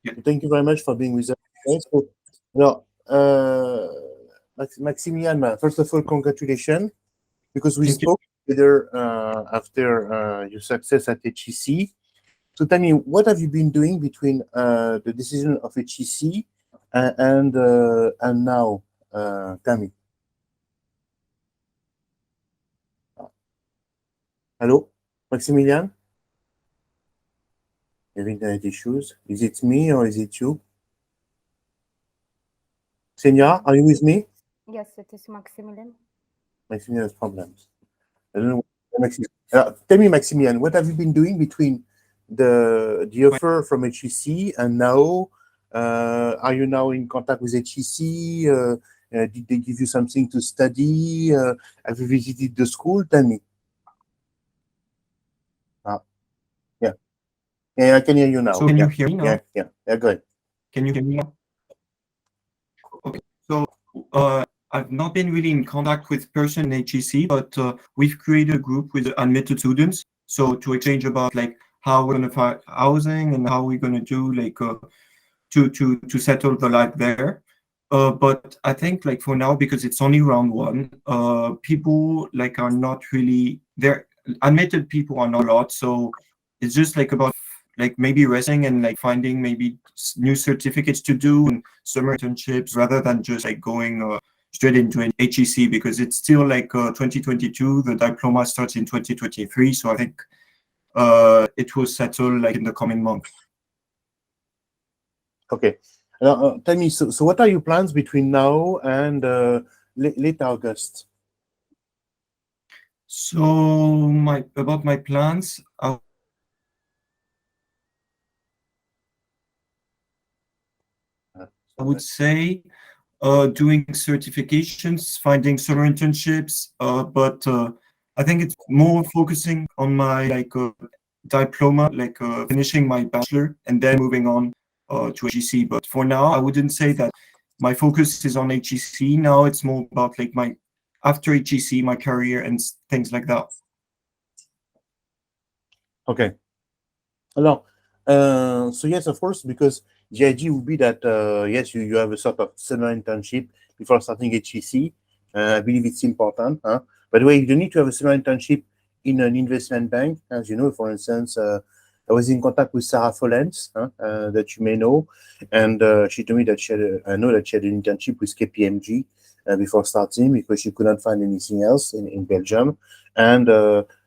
Yeah. Thank you very much for being with us today. So, now, Maximilian, first of all, congratulations, because we Thank you. spoke together after your success at HEC. So tell me, what have you been doing between the decision of HEC and now? Tell me. Hello, Maximilian? Having internet issues. Is it me or is it you? Senya, are you with me? Yes, it is Maximilian. Maximilian has problems. I don't know. Tell me, Maximilian, what have you been doing between the offer from HEC and now? Are you now in contact with HEC? Did they give you something to study? Have you visited the school? Tell me. Yeah. Yeah, I can hear you now. So can you hear me now? Yeah, go ahead. Can you hear me now? Okay. So I've not been really in contact with person in HEC, but we've created a group with admitted students. So to exchange about like how we're gonna find housing and how we're gonna do like to settle the life there. But I think like for now, because it's only round one, people like are not really there. Admitted people are not a lot, so it's just like about like maybe resting and like finding maybe new certificates to do and summer internships rather than just like going straight into an HEC, because it's still like 2022. The diploma starts in 2023, so I think it will settle like in the coming month. Okay. Tell me, so what are your plans between now and late August? So about my plans, I would say doing certifications, finding summer internships, but I think it's more focusing on my like diploma, like finishing my bachelor and then moving on to HEC. But for now, I wouldn't say that my focus is on HEC. Now it's more about like my after HEC, my career and things like that. Okay. Alors, so yes, of course, because the idea would be that yes, you have a sort of summer internship before starting HEC. I believe it's important. Huh? By the way, you don't need to have a summer internship in an investment bank, as you know. For instance, I was in contact with Sarah Follens, that you may know, and she told me that I know that she had an internship with KPMG before starting because she couldn't find anything else in Belgium, and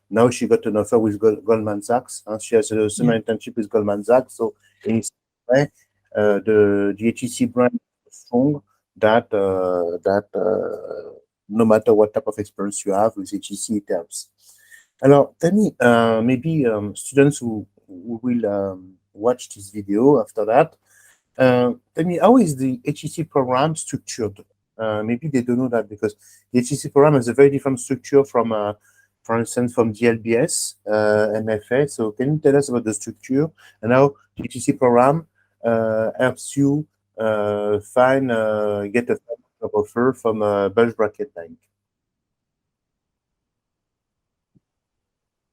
now she got an offer with Goldman Sachs. She has a summer internship with Goldman Sachs. So in this way, the HEC brand is strong that no matter what type of experience you have with HEC, it helps. Alors, tell me, maybe students who will watch this video after that, tell me, how is the HEC program structured? Maybe they don't know that because the HEC program has a very different structure from, for instance, from the LBS, MFA. So can you tell us about the structure and how the HEC program helps you get a offer from a bulge bracket bank?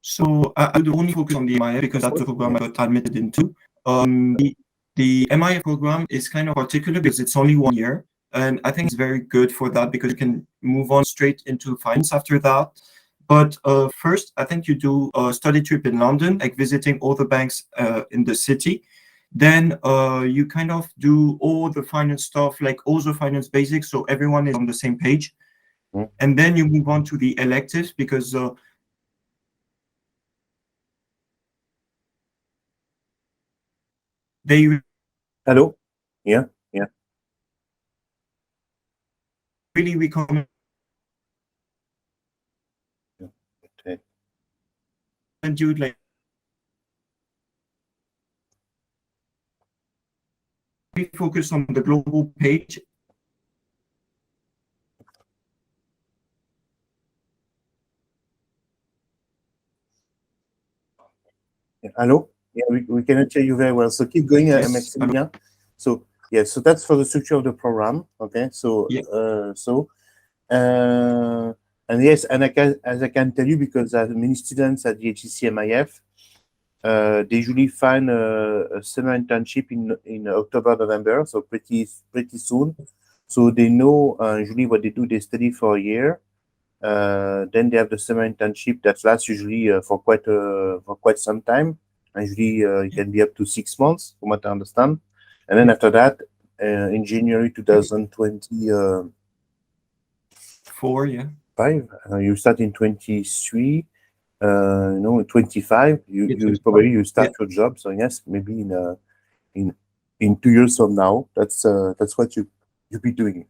So I would only focus on the MIF because that's the program I got admitted into. The MIF program is kind of particular because it's only 1 year, and I think it's very good for that because you can move on straight into finance after that. But first, I think you do a study trip in London, like visiting all the banks in the city. Then you kind of do all the finance stuff, like all the finance basics, so everyone is on the same page. And then you move on to the electives because they Hello? Yeah. really recommend you like focus on the global page. Hello? Yeah, we cannot hear you very well. So keep going, Yes. Maximilian. So yes, so that's for the structure of the program. Okay, so and yes, and as I can tell you, because I have many students at the HEC MIF, They usually find a summer internship in October, November, so pretty soon. So they know usually what they do. They study for a year. Then they have the summer internship that lasts usually for quite some time. And usually it can be up to 6 months, from what I understand. And then after that, in January 2024, 4, yeah. You start in 23. No, 25. You probably you start your job. So yes, maybe in 2 years from now, that's what you'll be doing.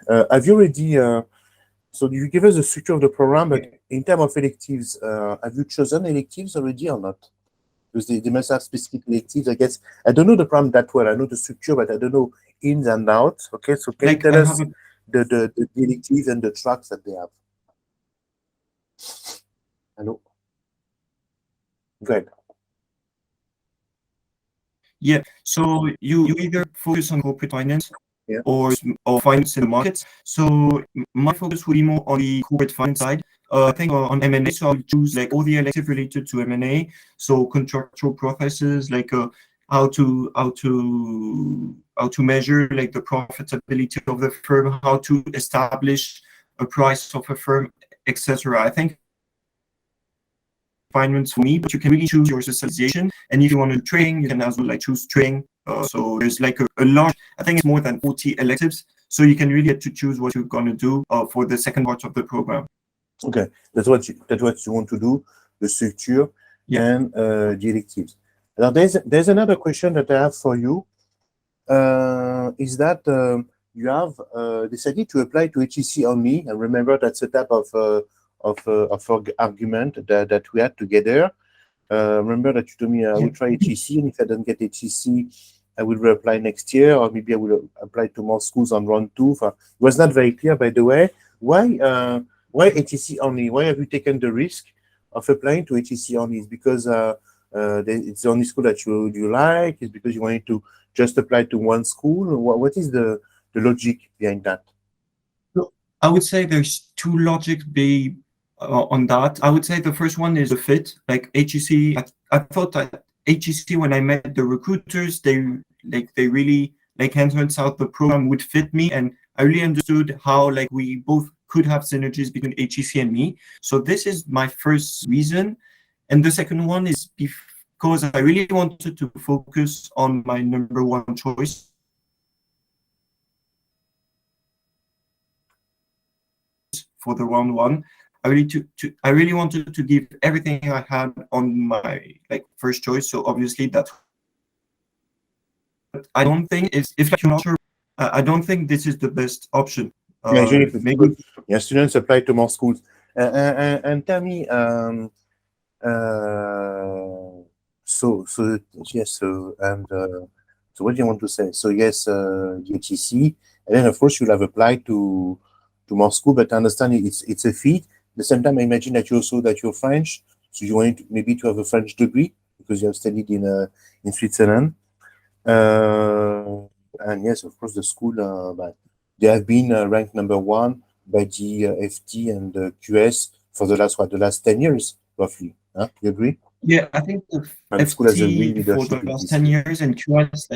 Have you already? So you give us the structure of the program, but in terms of electives, have you chosen electives already or not? Because they must have specific electives, I guess. I don't know the program that well. I know the structure, but I don't know ins and outs. Okay, so can you tell us the electives and the tracks that they have? Hello? Go ahead. Yeah, so you either focus on corporate finance or finance in the markets. So my focus will be more on the corporate finance side. I think on M&A, so I'll choose like all the electives related to M&A. So contractual processes, like how to measure like the profitability of the firm, how to establish a price of a firm, etc. I think finance for me, but you can really choose your specialization. And if you want to train, you can as well like choose training. So there's like a large, I think it's more than 40 electives. So you can really get to choose what you're going to do for the second part of the program. Okay, that's what you want to do, the structure and the electives. Now there's another question that I have for you. Is that you have decided to apply to HEC only, and remember that's a type of argument that we had together. Remember that you told me I will try HEC, and if I don't get HEC, I will reapply next year, or maybe I will apply to more schools on round 2. It was not very clear, by the way. Why HEC only? Why have you taken the risk of applying to HEC only? Is because it's the only school that you like? Is because you wanted to just apply to one school? What is the logic behind that? I would say there's two logics on that. I would say the first one is a fit. Like HEC, I thought that HEC, when I met the recruiters, they really like hands out the program would fit me, and I really understood how like we both could have synergies between HEC and me. So this is my first reason. And the second one is because I really wanted to focus on my number one choice. For the round 1, I really wanted to give everything I had on my like first choice. So obviously that I don't think if you're not sure, I don't think this is the best option. Maybe students apply to more schools. And tell me, so what do you want to say? So yes, the HEC, and then of course you'll have applied to more school, but I understand it's a fee. At the same time, I imagine that you're French, so you want maybe to have a French degree because you have studied in Switzerland. And yes, of course, the school, they have been ranked number 1 by the FT and the QS for the last 10 years, roughly. Huh? You agree? Yeah, I think the FT for the last 10 years and QS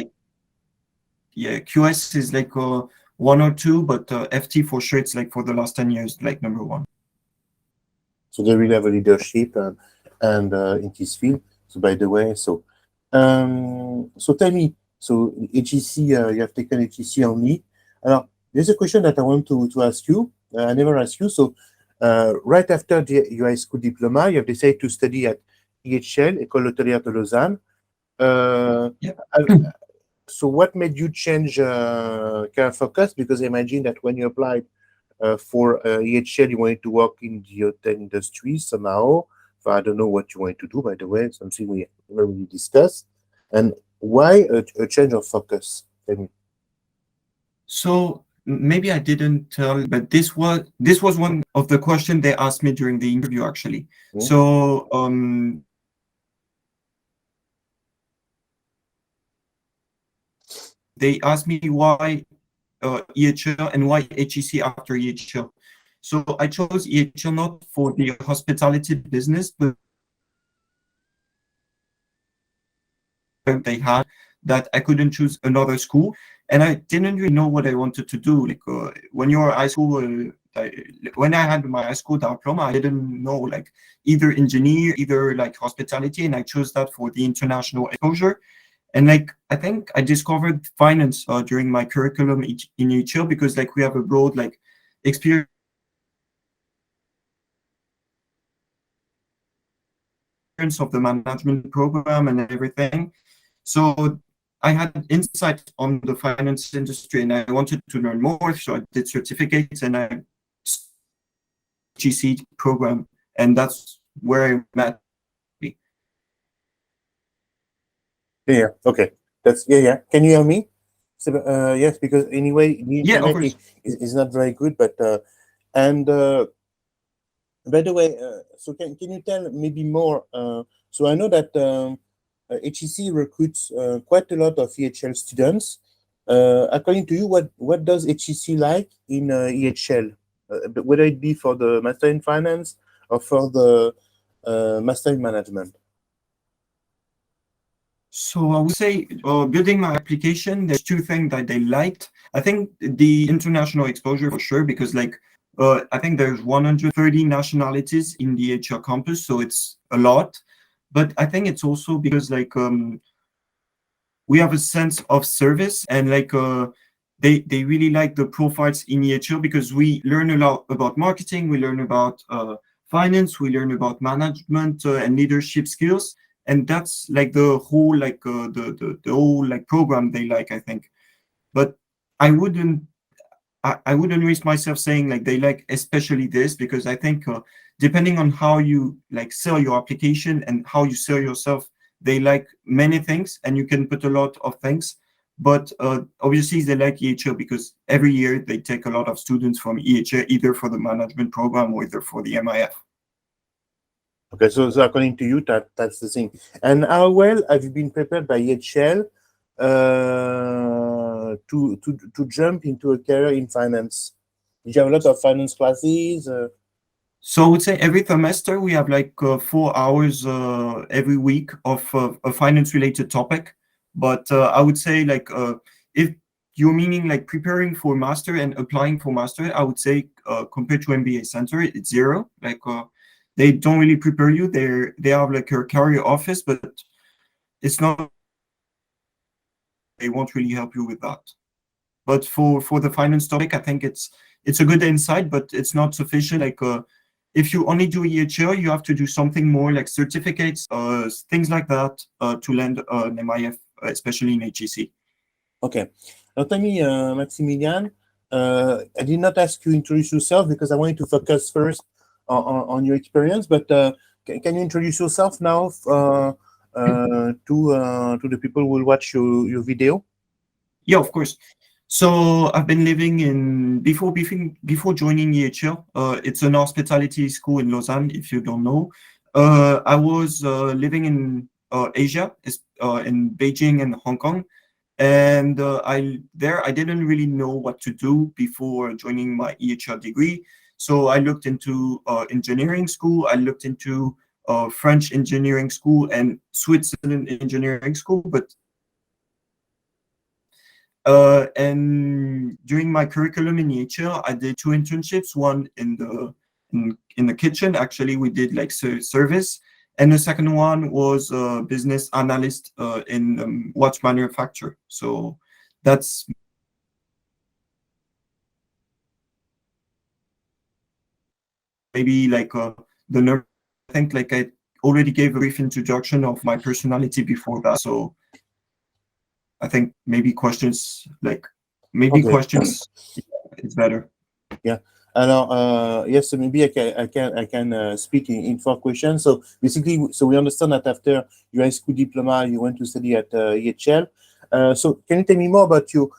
QS is like 1 or 2, but FT for sure it's like for the last 10 years, like number 1. So they really have a leadership and in this field. So by the way, so tell me, so HEC, you have taken HEC only. Now, there's a question that I want to ask you. I never asked you. So right after your high school diploma, you have decided to study at EHL, École Hôtelière de Lausanne. So what made you change career focus? Because I imagine that when you applied for EHL, you wanted to work in the hotel industry somehow. I don't know what you wanted to do, by the way, something we never really discussed. And why a change of focus? Tell me. So maybe I didn't tell, but this was one of the questions they asked me during the interview, actually. So they asked me why EHL and why HEC after EHL. So I chose EHL not for the hospitality business, but they had that I couldn't choose another school, and I didn't really know what I wanted to do. Like when you're high school, when I had my high school diploma, I didn't know like either engineer, either like hospitality, and I chose that for the international exposure. And like I think I discovered finance during my curriculum in HL because like we have a broad like experience of the management program and everything. So I had insight on the finance industry and I wanted to learn more. So I did certificates and I GC program, and that's where I met. Yeah. Okay. Yeah. Can you hear me? So, yes, because anyway, the Yeah, of internet course. is not very good, but and by the way, so can you tell maybe more? So I know that HEC recruits quite a lot of EHL students. According to you, what does HEC like in EHL, whether it be for the Master in Finance or for the Master in Management? So I would say building my application, there's two things that they liked. I think the international exposure for sure, because like I think there's 130 nationalities in the HR campus, so it's a lot. But I think it's also because like we have a sense of service and like they really like the profiles in EHL because we learn a lot about marketing, we learn about finance, we learn about management and leadership skills, and that's like the whole like the whole like program they like, I think. But I wouldn't I wouldn't risk myself saying like they like especially this because I think depending on how you like sell your application and how you sell yourself, they like many things and you can put a lot of things. But obviously they like EHL because every year they take a lot of students from EHL either for the management program or either for the MIF. Okay, so according to you, that's the thing. And how well have you been prepared by EHL to jump into a career in finance? Did you have a lot of finance classes? So I would say every semester we have like 4 hours every week of a finance-related topic. But I would say like if you're meaning like preparing for master and applying for master, I would say compared to MBA Center, it's zero. Like they don't really prepare you. They have like a career office, but it's not. They won't really help you with that. But for the finance topic, I think it's a good insight, but it's not sufficient. Like if you only do EHL, you have to do something more like certificates, things like that, to land an MIF, especially in HEC. Okay. Now tell me, Maximilian, I did not ask you to introduce yourself because I wanted to focus first on your experience, but can you introduce yourself now to the people who will watch your video? Yeah, of course. So I've been living in before joining EHL. It's an hospitality school in Lausanne. If you don't know, I was living in Asia, in Beijing and Hong Kong, and I didn't really know what to do before joining my EHL degree. So I looked into engineering school. I looked into French engineering school and Switzerland engineering school, but and during my curriculum in EHL, I did two internships. One in the kitchen. Actually, we did like service, and the second one was business analyst in watch manufacture. So that's maybe like the nerve. I think like I already gave a brief introduction of my personality before that. So I think maybe questions like maybe Okay. questions is better. Yeah. Yes, so maybe I can speak in 4 questions. So basically, so we understand that after your high school diploma, you went to study at EHL. So can you tell me more about your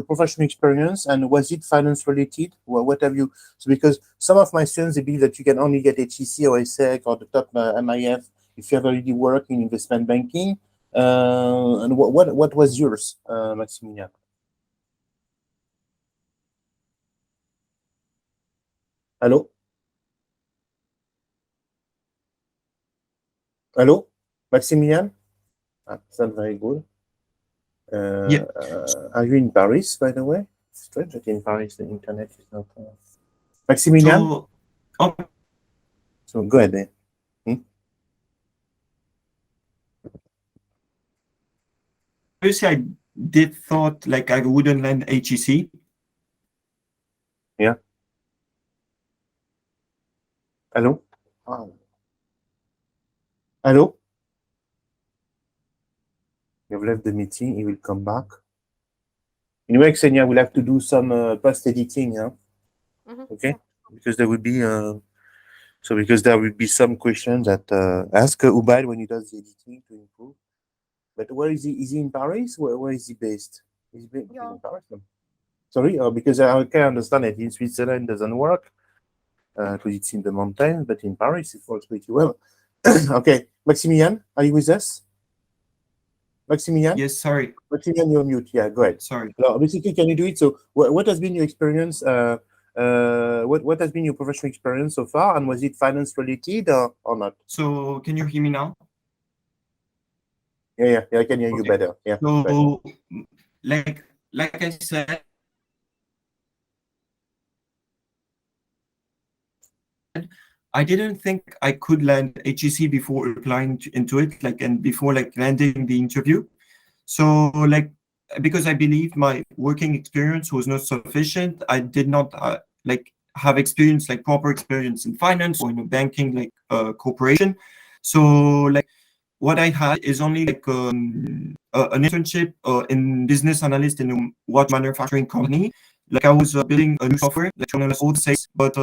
professional experience and was it finance related? Well, what have you? So because some of my students they believe that you can only get HEC or ESSEC or the top MIF if you have already worked in investment banking. And what was yours, Maximilian? Hello? Hello? Maximilian? Sounds very good. Yeah. Are you in Paris, by the way? Strange that in Paris the internet is not. Maximilian? So, oh, So go ahead then. obviously, I did thought like I wouldn't land HEC. Yeah. Hello? Oh. Hello? You've left the meeting, he will come back. Anyway, Xenia will have to do some post editing, huh? Okay? Because there will be some questions that ask Hubert when he does the editing to improve. But where is he? Is he in Paris? Where is he based? Is he based in Paris? No. Sorry, because I can understand that in Switzerland doesn't work because it's in the mountains, but in Paris it works pretty well. Okay, Maximilian, are you with us? Maximilian? Yes, sorry. Maximilian, you're mute. Yeah, go ahead. Sorry. Now, basically, can you do it? So, what has been your experience? What has been your professional experience so far, and was it finance related or not? So, can you hear me now? Yeah, I can hear you better. Yeah. So, like I said, I didn't think I could land HEC before applying into it, and before landing the interview. So because I believe my working experience was not sufficient, I did not have experience, proper experience in finance or in a banking corporation. So what I had is only an internship in business analyst in a watch manufacturing company. I was building a new software, on old sales, but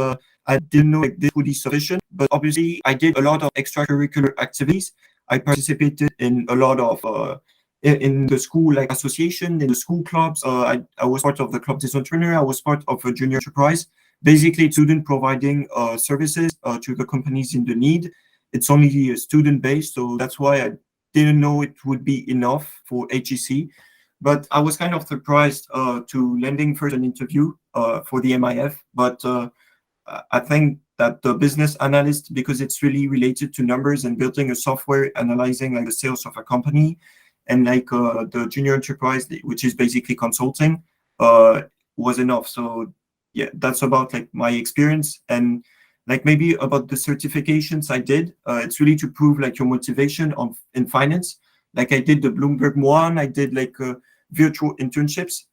I didn't know this would be sufficient. But obviously, I did a lot of extracurricular activities. I participated in a lot of in the school association, in the school clubs. I was part of the Club des Entrepreneurs. I was part of a junior enterprise. Basically, student providing services to the companies in the need. It's only student based, so that's why I didn't know it would be enough for HEC. But I was kind of surprised to landing first an interview for the MIF. But I think that the business analyst, because it's really related to numbers and building a software analyzing the sales of a company, and the junior enterprise, which is basically consulting, was enough. So yeah, that's about my experience. And maybe about the certifications I did. It's really to prove your motivation in finance. I did the Bloomberg one. I did virtual internships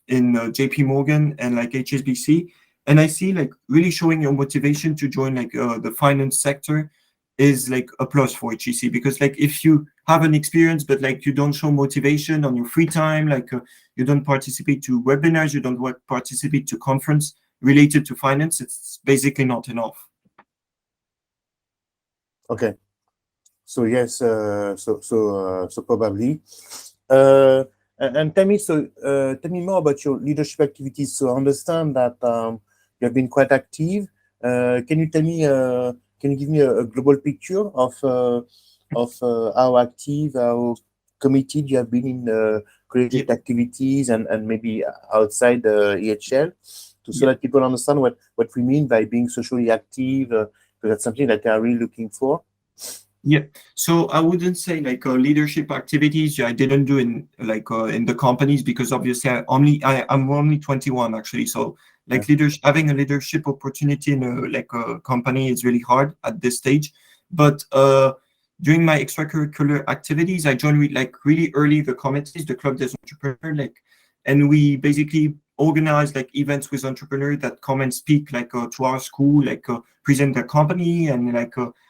in JP Morgan and HSBC. And I see really showing your motivation to join the finance sector is a plus for HEC, because if you have an experience but you don't show motivation on your free time, you don't participate to webinars, you don't participate to conference related to finance, it's basically not enough. Okay. So yes, so probably. And tell me more about your leadership activities. So I understand that you have been quite active. Can you tell me? Can you give me a global picture of how active, how committed you have been in creative activities and maybe outside EHL, so that people understand what we mean by being socially active, because that's something that they are really looking for. Yeah, so I wouldn't say leadership activities. I didn't do in in the companies, because obviously I'm only 21 actually. So having a leadership opportunity in a company is really hard at this stage. But during my extracurricular activities, I joined really early the committees, the Club des Entrepreneurs, and we basically organize events with entrepreneurs that come and speak to our school, present their company and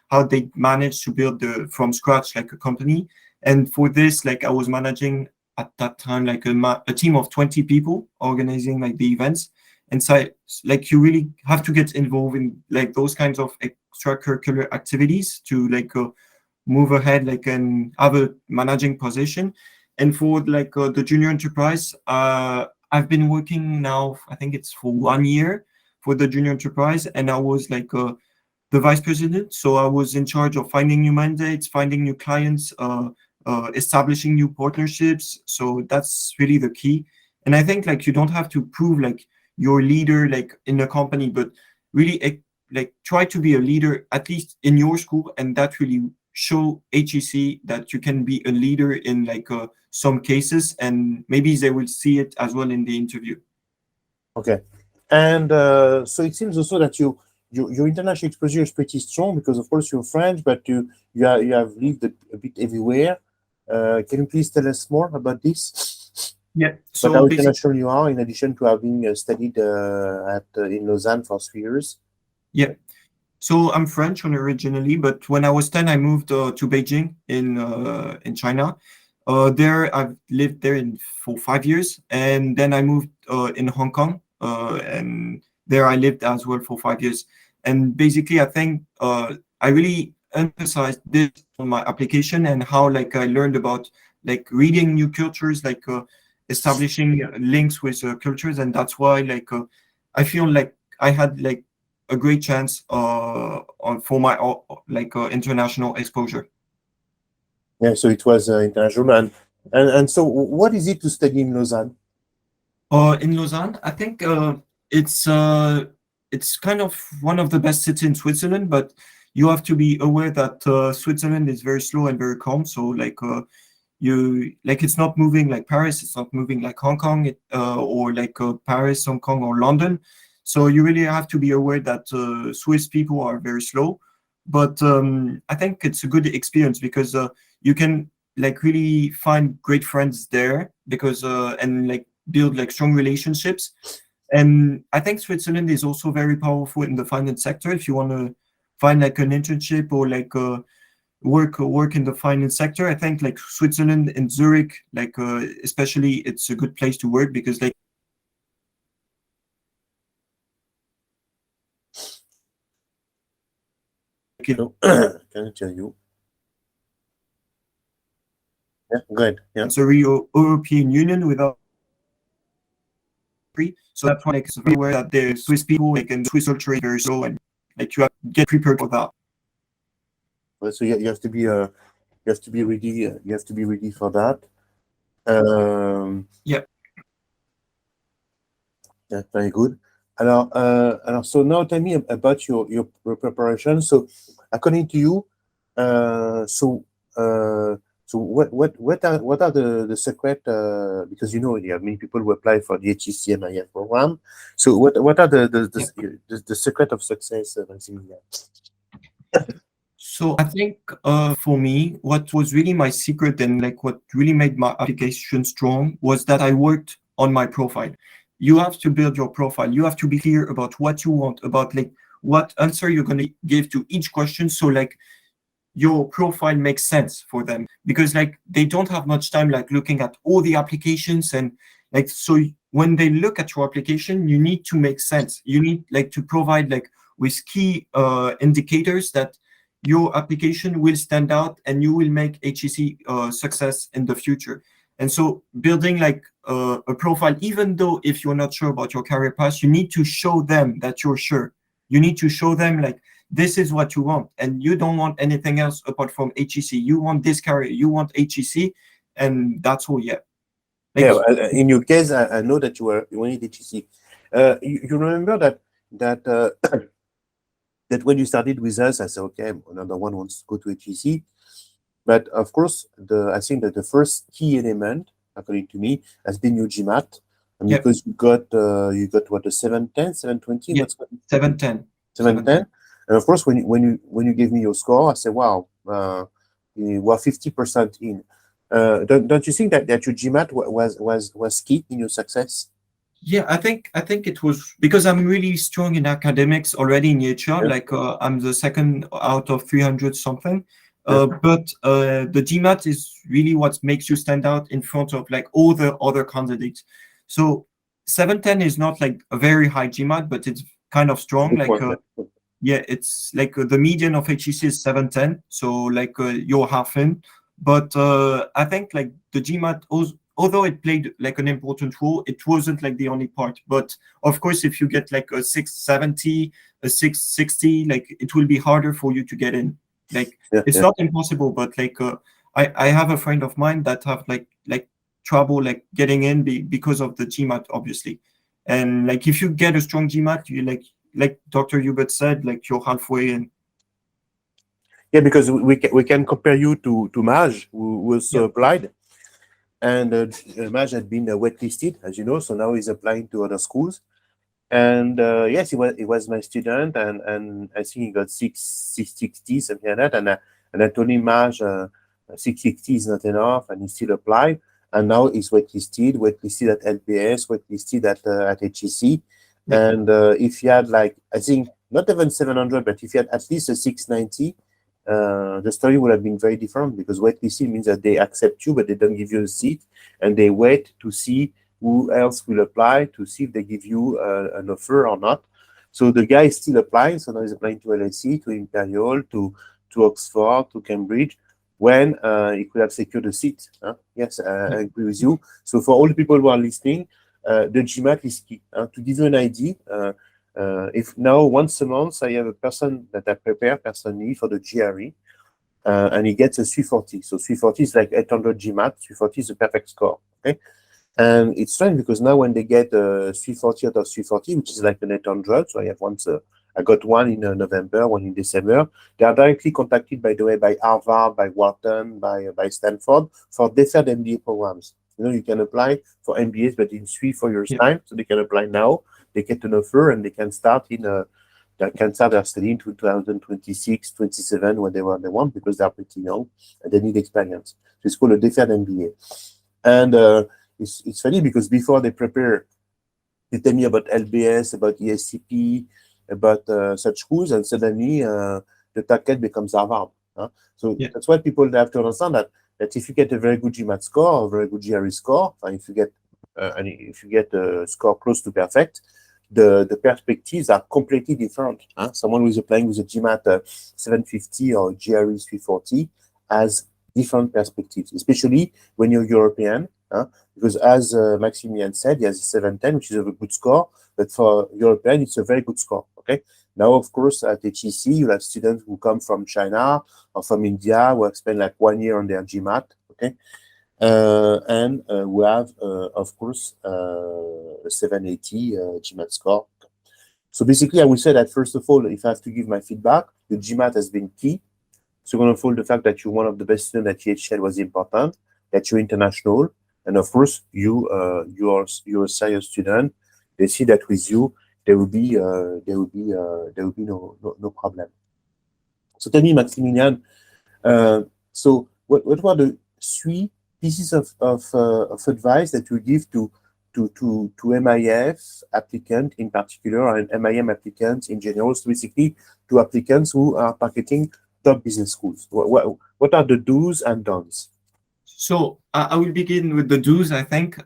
how they managed to build from scratch a company. And for this, I was managing at that time a team of 20 people organizing the events. And so you really have to get involved in those kinds of extracurricular activities to move ahead and have a managing position. And for the junior enterprise, I've been working now, I think it's for 1 year for the junior enterprise, and I was the vice president. So I was in charge of finding new mandates, finding new clients, establishing new partnerships. So that's really the key. And I think you don't have to prove you're a leader in a company, but really try to be a leader at least in your school, and that really show HEC that you can be a leader in like some cases, and maybe they will see it as well in the interview. Okay. And so it seems also that your international exposure is pretty strong because, of course, you're French, but you have lived a bit everywhere. Can you please tell us more about this? Yeah. So how international you are, in addition to having studied in Lausanne for 3 years? Yeah. So I'm French originally, but when I was 10, I moved to Beijing in China. There I've lived there for 5 years, and then I moved in Hong Kong, and there I lived as well for 5 years. And basically, I think I really emphasized this on my application and how like I learned about like reading new cultures, like establishing links with cultures, and that's why like I feel like I had like a great chance for my international exposure. Yeah, so it was international. And so what is it to study in Lausanne? In Lausanne, I think it's kind of one of the best cities in Switzerland, but you have to be aware that Switzerland is very slow and very calm. So like it's not moving like Paris, it's not moving like Hong Kong, or like Paris, Hong Kong, or London. So you really have to be aware that Swiss people are very slow, but I think it's a good experience because you can like really find great friends there because and like build like strong relationships. And I think Switzerland is also very powerful in the finance sector. If you want to find like an internship or like work in the finance sector, I think like Switzerland and Zurich, like especially, it's a good place to work because like can I tell you? Yeah, good. Yeah. it's a real European Union without free. So that's why like, it's very aware that the Swiss people like and the Swiss culture is very slow, and like you have to get prepared for that. So you have to be ready. You have to be ready for that. Yeah. Yeah, very good. So now tell me about your preparation. So according to you, so what are the secret? Because you know you have many people who apply for the HEC MIF program. So what are the secret of success, Maximilian? So I think for me, what was really my secret and like what really made my application strong was that I worked on my profile. You have to build your profile. You have to be clear about what you want, about like what answer you're going to give to each question. So like your profile makes sense for them, because like they don't have much time like looking at all the applications, and like so when they look at your application, you need to make sense. You need like to provide like with key indicators that your application will stand out and you will make HEC success in the future. And so building like a profile, even though if you're not sure about your career path, you need to show them that you're sure. You need to show them like this is what you want, and you don't want anything else apart from HEC. You want this career, you want HEC, and that's all. Yeah. Like, yeah. In your case, I know that you wanted HEC. You remember that that when you started with us, I said, okay, another one wants to go to HEC. But of course, I think that the first key element, according to me, has been your GMAT, and Yep. because you got what, a 710, 720, Yep. what's 710. 710, and of course when you gave me your score, I said, wow, you were 50% in. Don't you think that your GMAT was key in your success? Yeah, I think it was because I'm really strong in academics already in EHR. Yeah. Like I'm the second out of 300 something. Yeah. But the GMAT is really what makes you stand out in front of like all the other candidates. So 710 is not like a very high GMAT, but it's kind of strong. Good Like point. yeah, it's like the median of HEC is 710. So like you're half in. But I think like the GMAT, although it played like an important role, it wasn't like the only part. But of course, if you get like a 670, a 660, like it will be harder for you to get in. Like it's not impossible, but like I have a friend of mine that have like trouble like getting in because of the GMAT, obviously. And like if you get a strong GMAT, you like Dr. Hubert said, like you're halfway in. Yeah, because we can compare you to Maj, who also applied, and Maj had been waitlisted, as you know, so now he's applying to other schools. And yes, he was my student, and I think he got 660, something like that. And I told him, Maj, 660 is not enough, and he still applied. And now he's waitlisted at LBS, waitlisted at HEC. And if he had, like, I think not even 700, but if he had at least a 690, the story would have been very different, because waitlisted means that they accept you, but they don't give you a seat, and they wait to see who else will apply, to see if they give you an offer or not. So the guy is still applying. So now he's applying to LSE, to Imperial, to Oxford, to Cambridge, when he could have secured a seat. Yes, I agree with you. So for all the people who are listening, the GMAT is key. To give you an idea, if now once a month I have a person that I prepare personally for the GRE, and he gets a 340. So 340 is like 800 GMAT. 340 is a perfect score. Okay. And it's strange because now when they get 340 out of 340, which is like an 800, so I have once, I got one in November, one in December. They are directly contacted, by the way, by Harvard, by Wharton, by Stanford for deferred MBA programs. You know, you can apply for MBAs, but in 3-4 years' time, so they can apply now. They get an offer and they can start their study in 2026, 27, whenever they want, because they are pretty young and they need experience. So it's called a deferred MBA. And it's funny because before they prepare, they tell me about LBS, about ESCP, about such schools, and suddenly the target becomes Harvard. So that's why people have to understand that if you get a very good GMAT score, a very good GRE score, if you get a score close to perfect, the perspectives are completely different. Someone who is applying with a GMAT 750 or GRE 340 has different perspectives, especially when you're European. Because as Maximillian said, he has a 710, which is a good score, but for European, it's a very good score. Okay. Now, of course, at HEC, you have students who come from China or from India who have spent like 1 year on their GMAT. Okay. And we have, of course, a 780 GMAT score. So basically, I would say that, first of all, if I have to give my feedback, the GMAT has been key. Second of all, the fact that you're one of the best students at HEC was important, that you're international. And of course, you're a serious student. They see that with you, there will be no problem. So tell me, Maximilian. So what were the 3 pieces of advice that you give to MIF applicants in particular, and MIM applicants in general, so basically to applicants who are targeting top business schools? What are the do's and don'ts? So I will begin with the do's, I think.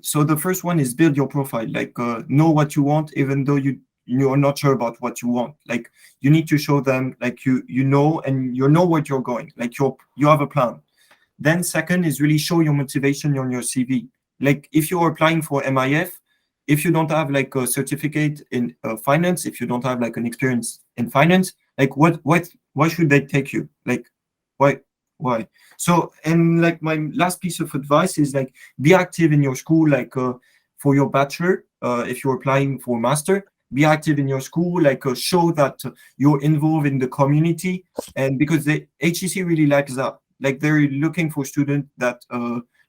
So the first one is build your profile, like know what you want, even though you're not sure about what you want. Like you need to show them, like you know, and you know what you're going, like you have a plan. Then second is really show your motivation on your CV. Like if you're applying for MIF, if you don't have like a certificate in finance, if you don't have like an experience in finance, like why should they take you? Like why? So, and like my last piece of advice is like be active in your school, like for your bachelor, if you're applying for master, be active in your school, like show that you're involved in the community. And because the HEC really likes that, like they're looking for students that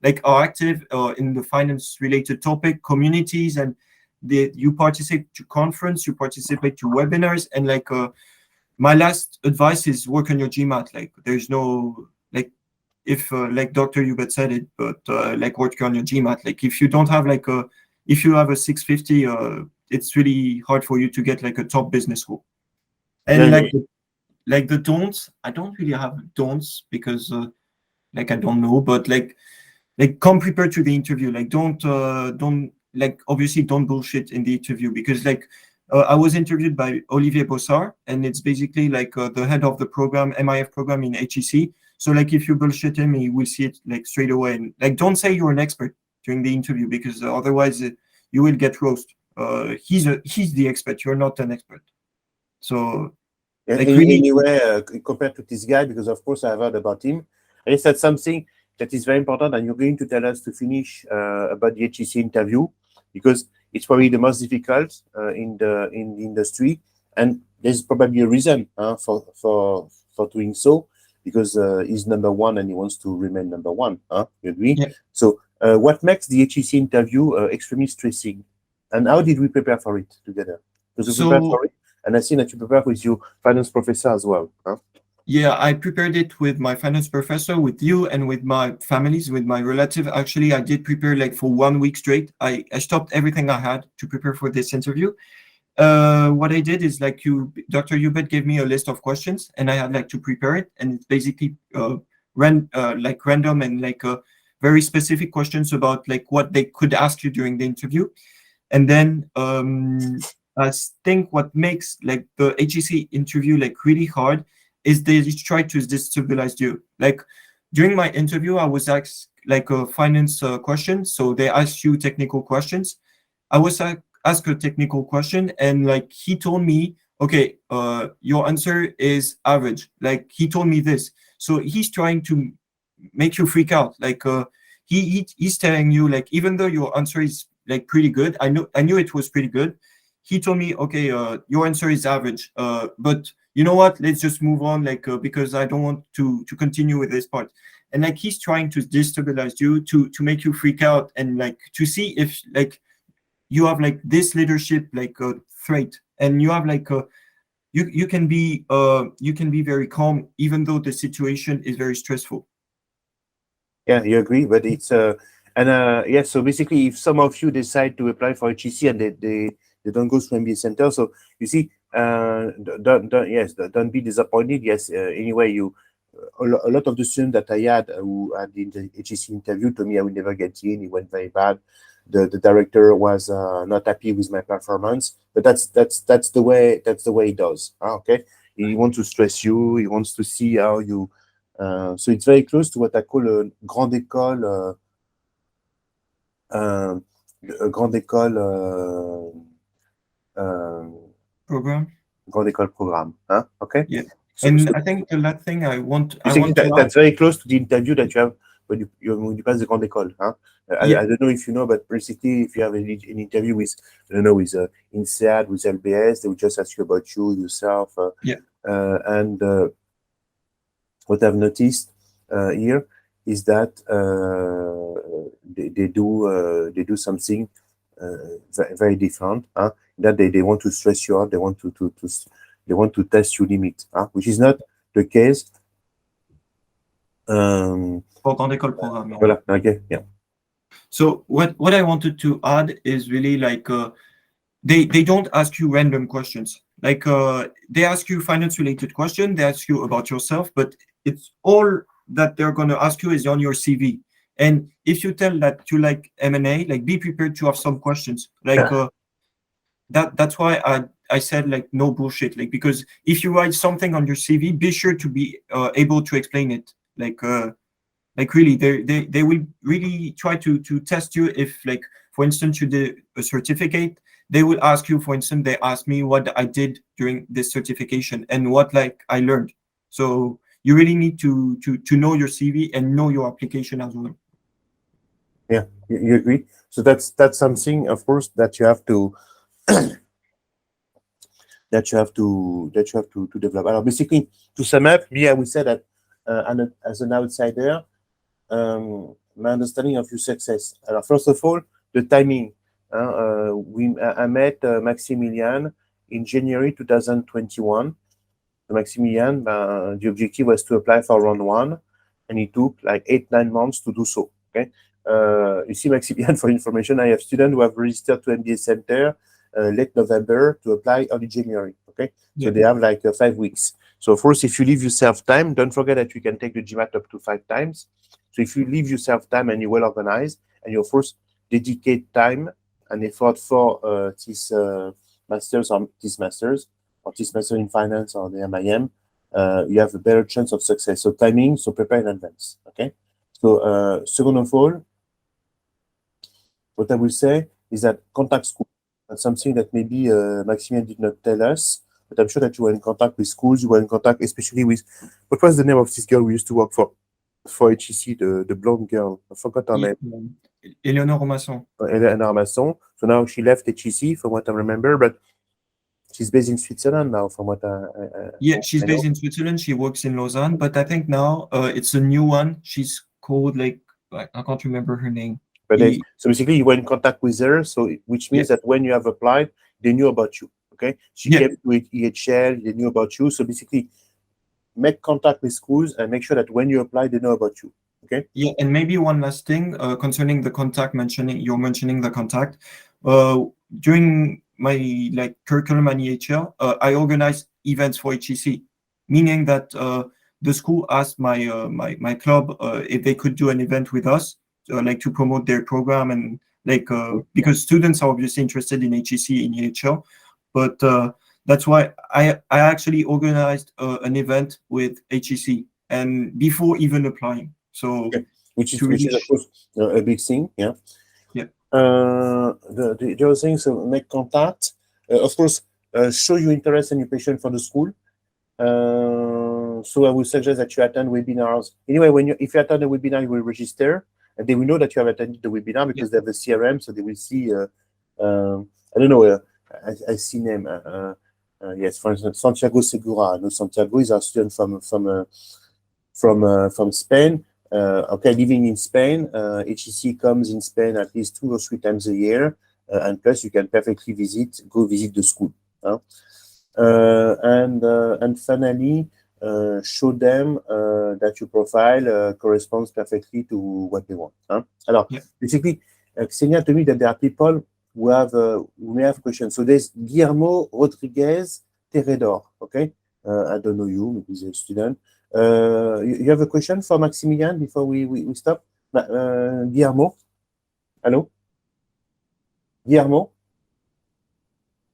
like are active in the finance related topic communities, and you participate to conference, you participate to webinars, and like my last advice is work on your GMAT. Like there's no, like if like Dr. Hubert said it, but like work on your GMAT. Like if you don't have like if you have a 650, it's really hard for you to get like a top business school. And like the don'ts, I don't really have don'ts because like I don't know, but like come prepared to the interview. Like don't like obviously don't bullshit in the interview, because like I was interviewed by Olivier Bossard, and it's basically like the head of the program, MIF program in HEC. So like if you bullshit him, he will see it like straight away. And like don't say you're an expert during the interview, because otherwise you will get roast. He's the expert. You're not an expert. So like really, anyway, compared to this guy, because of course I've heard about him, and he said something that is very important, and you're going to tell us to finish about the HEC interview, because it's probably the most difficult in the industry, and there's probably a reason for for doing so, because he's number one and he wants to remain number one. Huh? You agree? Yeah. So what makes the HEC interview extremely stressing? And how did we prepare for it together? Because we prepared for it, and I see that you prepared with your finance professor as well. Huh? Yeah, I prepared it with my finance professor, with you, and with my families, with my relative. Actually, I did prepare like for 1 week straight. I stopped everything I had to prepare for this interview. What I did is like Dr. Hubert gave me a list of questions, and I had like to prepare it, and it's basically like random and like very specific questions about like what they could ask you during the interview. And then I think what makes like the HEC interview like really hard is they try to destabilize you. Like during my interview, I was asked like a finance question, so they asked you technical questions. I was asked a technical question, and like he told me, okay, your answer is average. Like he told me this, so he's trying to make you freak out. Like he's telling you like even though your answer is like pretty good, I knew it was pretty good. He told me, okay, your answer is average, but you know what? Let's just move on, like because I don't want to continue with this part. And like he's trying to destabilize you, to make you freak out, and like to see if like you have like this leadership like trait, and you have like you can be very calm even though the situation is very stressful. Yeah, you agree, but it's yeah. So basically, if some of you decide to apply for HEC and they don't go to MBA center, so you see, don't be disappointed. Yes, anyway, a lot of the students that I had who had the HEC interview told me I would never get in. It went very bad. The director was not happy with my performance, but that's the way it does. Okay, he wants to stress you. He wants to see how you. So it's very close to what I call a grande école. A grande école Program. grande école programme. Huh? Okay. Yeah. So, And I think the last thing I want to that's very close to the interview that you have when you pass the grande école. Huh? I don't know if you know, but basically, if you have an interview with, I don't know, with INSEAD, with LBS, they will just ask you about you, yourself. And what I've noticed here is that they do something very different. That they want to stress you out. They want to test your limit, which is not the case. for Grande École Programme. Voilà. Okay. Yeah. So what I wanted to add is really like they don't ask you random questions. Like they ask you finance related question, they ask you about yourself, but it's all that they're going to ask you is on your CV. And if you tell that you like M&A, like be prepared to have some questions. Like that's why I said like no bullshit. Like because if you write something on your CV, be sure to be able to explain it. Like really, they will really try to test you. If like for instance you did a certificate, they will ask you. For instance, they asked me what I did during this certification and what like I learned. So you really need to know your CV and know your application as well. Yeah, you agree. So that's something, of course, that you have to develop. Basically, to sum up, I would say that as an outsider, my understanding of your success. First of all, the timing. I met Maximillian in January 2021. Maximillian, the objective was to apply for round 1, and it took like 8-9 months to do so. Okay, you see, Maximillian, for information, I have students who have registered to MBA Center late November to apply early January. Okay, so they have like 5 weeks. So first, if you leave yourself time, don't forget that you can take the GMAT up to 5 times. So if you leave yourself time and you're well organized, and you first dedicate time and effort for this master's or this master's in finance or the MIM, you have a better chance of success. So timing, so prepare in advance. Okay. So second of all, what I will say is that contact school. That's something that maybe Maximilian did not tell us, but I'm sure that you were in contact with schools. You were in contact, especially with, what was the name of this girl we used to work for HEC, the blonde girl? I forgot her name. Eleanor Masson. Eleanor Masson. So now she left HEC, from what I remember, but She's based in Switzerland now, from what Yeah, she's I based know. in Switzerland. She works in Lausanne, but I think now it's a new one. She's called like I can't remember her name. But Ye- so basically, you were in contact with her, so which means that when you have applied, they knew about you. Okay, she Yeah. came to EHL, they knew about you. So basically, make contact with schools and make sure that when you apply, they know about you. Okay. Yeah, and maybe one last thing concerning the contact you're mentioning the contact. During my like curriculum at EHL, I organize events for HEC, meaning that the school asked my club if they could do an event with us, like to promote their program and like because students are obviously interested in HEC in EHL, but that's why I actually organized an event with HEC and before even applying. So which is of course a big thing, yeah. Yeah. The other thing, so make contact. Of course, show your interest and your passion for the school. So I would suggest that you attend webinars. Anyway, if you attend a webinar, you will register, and they will know that you have attended the webinar because they have the CRM, so they will see. I don't know. I see name. Yes, for instance, Santiago Segura. No, Santiago is our student from Spain. Okay, living in Spain, HEC comes in Spain at least 2 or 3 times a year, and plus you can perfectly go visit the school. And finally, show them that your profile corresponds perfectly to what they want. Alors, basically, Xenia told me that there are people who may have questions. So there's Guillermo Rodriguez Teredor. Okay, I don't know you, maybe he's a student. You have a question for Maximilian before we stop? Guillermo? Hello? Guillermo?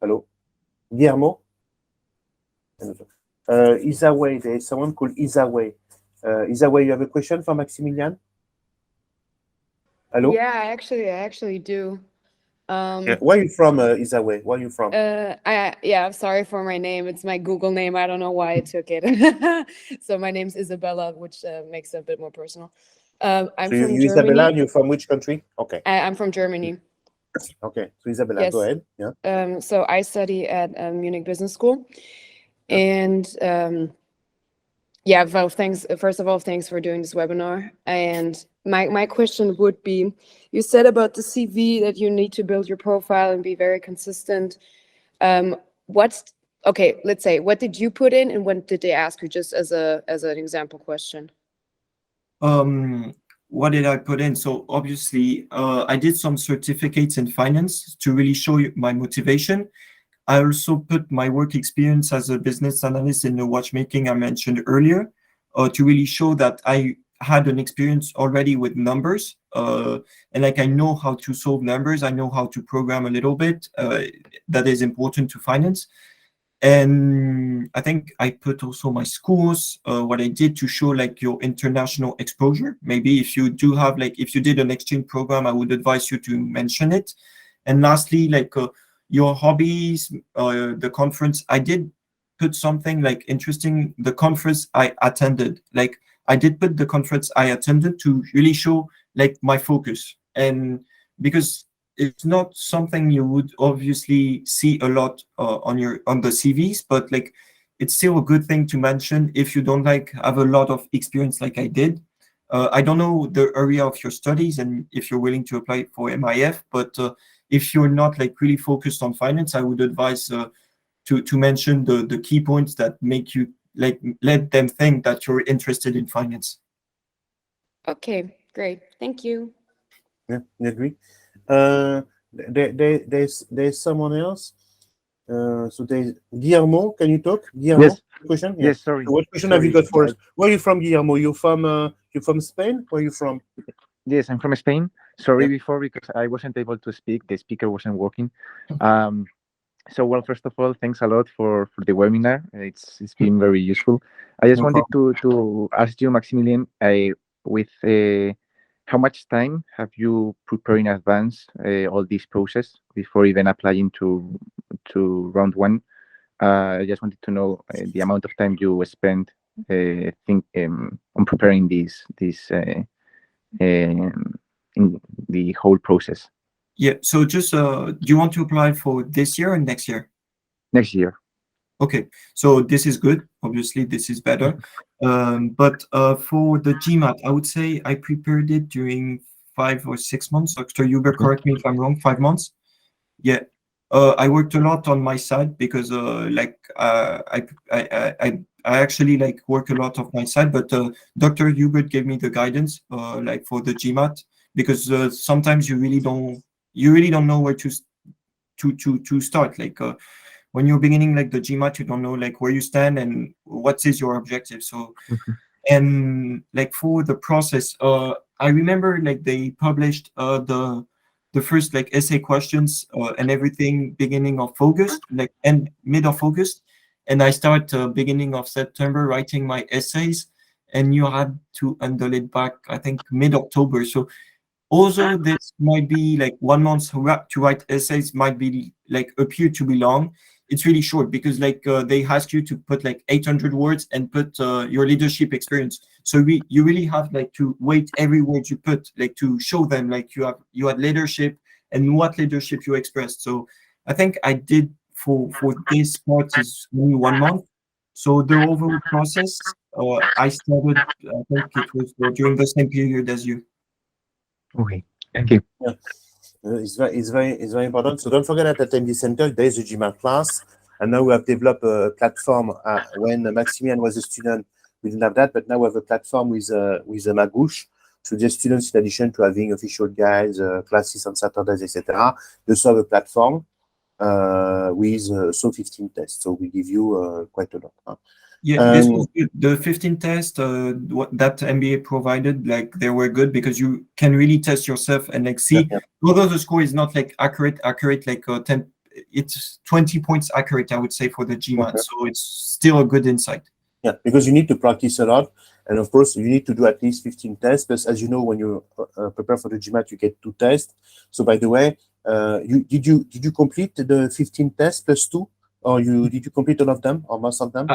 Hello? Guillermo? Isaway, there is someone called Isaway. Isaway, you have a question for Maximilian? Hello? Yeah, I actually do. Where are you from, Isaway? Where are you from? I'm sorry for my name. It's my Google name. I don't know why I took it. So my name's Isabella, which makes it a bit more personal. I'm from Germany. Isabella, you're from which country? Okay. I'm from Germany. Okay, so Isabella, Yes. go ahead. Yeah. So I study at Munich Business School, and well, thanks. First of all, thanks for doing this webinar. And my question would be, you said about the CV that you need to build your profile and be very consistent. Let's say, what did you put in and what did they ask you, just as an example question? What did I put in? So obviously, I did some certificates in finance to really show you my motivation. I also put my work experience as a business analyst in the watchmaking I mentioned earlier, to really show that I had an experience already with numbers, and like I know how to solve numbers, I know how to program a little bit. That is important to finance. And I think I put also my schools, what I did to show like your international exposure. Maybe if you do have if you did an exchange program, I would advise you to mention it. And lastly, your hobbies, the conference, I did put something interesting, the conference I attended. I did put the conference I attended to really show my focus. And because it's not something you would obviously see a lot on the CVs, but it's still a good thing to mention if you don't have a lot of experience like I did. I don't know the area of your studies and if you're willing to apply for MIF, but if you're not really focused on finance, I would advise to mention the key points that make you let them think that you're interested in finance. Okay, great. Thank you. Yeah, I agree. There's someone else. So there's Guillermo. Can you talk? Guillermo, yes. Question? Yeah. Yes, sorry. So what question have you got for us? Where are you from, Guillermo? You're from Spain? Where are you from? Yes, I'm from Spain. Sorry before because I wasn't able to speak. The speaker wasn't working. So well, first of all, thanks a lot for the webinar. It's been very useful. I just wanted to ask you, Maximilian, with how much time have you prepared in advance all this process before even applying to round one? I just wanted to know the amount of time you spent on preparing this in the whole process. Yeah. So just do you want to apply for this year or next year? next year. Okay, so this is good. Obviously, this is better. But for the GMAT, I would say I prepared it during 5 or 6 months. Dr. Hubert, correct me if I'm wrong, 5 months. Yeah. I worked a lot on my side because I actually like work a lot of my side, but Dr. Hubert gave me the guidance like for the GMAT, because sometimes you really don't know where to start. Like when you're beginning like the GMAT, you don't know like where you stand and what is your objective. So and like for the process, I remember like they published the first like essay questions and everything beginning of August, like and mid of August, and I start beginning of September writing my essays, and you had to handle it back I think mid October. So although this might be like 1 month to write essays might be like appear to be long, it's really short because like they ask you to put like 800 words and put your leadership experience. So you really have like to weight every word you put, like to show them like you had leadership and what leadership you expressed. So I think I did for this part is only 1 month. So the overall process, I started, I think it was during the same period as you. Okay, thank you. Yeah. It's very important. So don't forget that at MD Center, there is a GMAT class. And now we have developed a platform. When Maximilian was a student, we didn't have that, but now we have a platform with a Magouche. So the students, in addition to having official guides, classes on Saturdays, etc., they also have a platform with so 15 tests. So we give you quite a lot. Huh? Yeah, this was good. The 15 tests that MBA provided, like they were good because you can really test yourself and like see, although the score is not like accurate like 10, it's 20 points accurate, I would say, for the GMAT. So it's still a good insight. Yeah, because you need to practice a lot. And of course, you need to do at least 15 tests. Because as you know, when you prepare for the GMAT, you get 2 tests. So by the way, did you complete the 15 tests plus 2? Or did you complete all of them or most of them?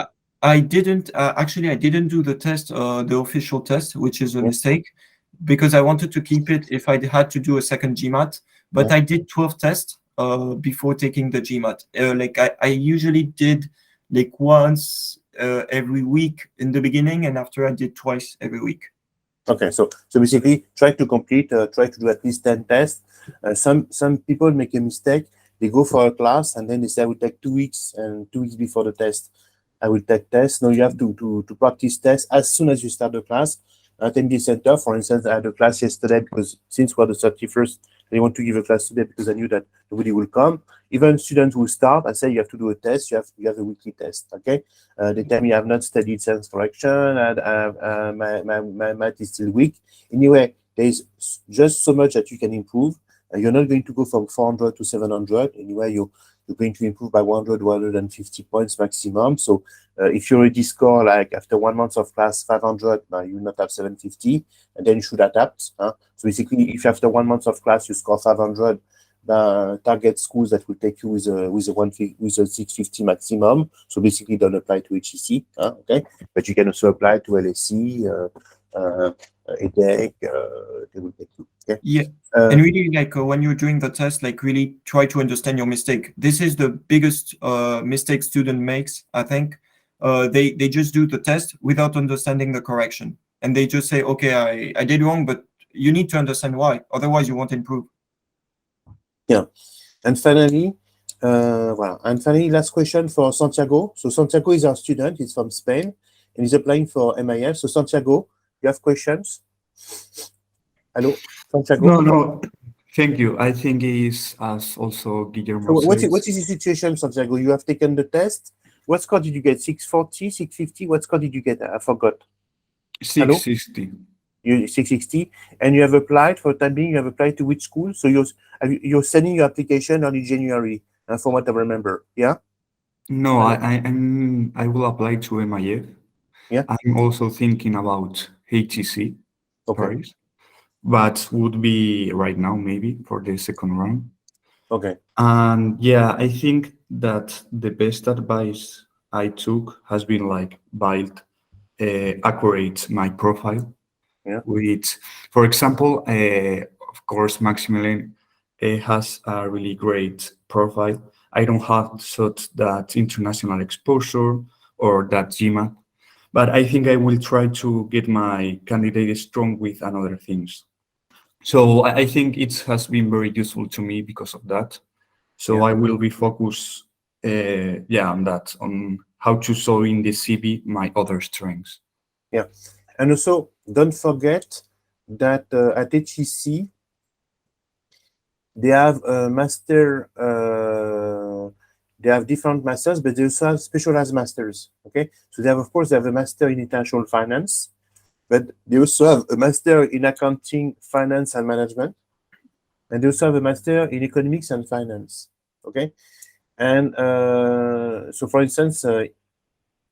I didn't actually. I didn't do the test, the official test, which is a mistake, because I wanted to keep it if I had to do a second GMAT. But I did 12 tests before taking the GMAT. Like I usually did like once every week in the beginning, and after I did twice every week. Okay, so basically, try to complete, try to do at least 10 tests. Some people make a mistake. They go for a class and then they say I will take 2 weeks, and 2 weeks before the test I will take tests. No, you have to practice tests as soon as you start the class. At MD Center, for instance, I had a class yesterday because since we're the 31st, I want to give a class today because I knew that nobody will come. Even students will start. I say you have to do a test. You have a weekly test. Okay. They tell me I have not studied sense correction, and my math is still weak. Anyway, there is just so much that you can improve. You're not going to go from 400 to 700. Anyway, you're going to improve by 100, 150 points maximum. So if you already score like after 1 month of class 500, you will not have 750, and then you should adapt. So basically, if after 1 month of class you score 500, target schools that will take you with a 650 maximum. So basically, don't apply to HEC. Okay, but you can also apply to LSE, EDEC. They will take you. Okay? Yeah. And really, like when you're doing the test, like really try to understand your mistake. This is the biggest mistake student makes, I think. They just do the test without understanding the correction, and they just say, "Okay, I did wrong," but you need to understand why. Otherwise, you won't improve. Yeah, and finally, last question for Santiago. So Santiago is our student. He's from Spain, and he's applying for MIF. So Santiago, you have questions? Hello, Santiago? No, thank you. I think it's as also Guillermo So says. what is the situation, Santiago? You have taken the test. What score did you get? 640, 650? What score did you get? I forgot. 660. You 660, and you have applied for the time being. You have applied to which school? So you're sending your application early January, from what I remember. Yeah. No, I will apply to MIF. Yeah. I'm also thinking about HEC Paris, Okay. but would be right now maybe for the second round. Okay. And yeah, I think that the best advice I took has been like build accurate my profile. Yeah. With, for example, of course, Maximilian has a really great profile, I don't have such that international exposure or that GMAT. But I think I will try to get my candidate strong with another things. So I think it has been very useful to me because of that. So Yeah. I will be focused, on that, on how to show in the CV my other strengths. Yeah, and also don't forget that at HEC they have a master. They have different masters, but they also have specialized masters. Okay, so they have, of course, they have a master in international finance, but they also have a master in accounting, finance, and management, and they also have a master in economics and finance. Okay, and so for instance,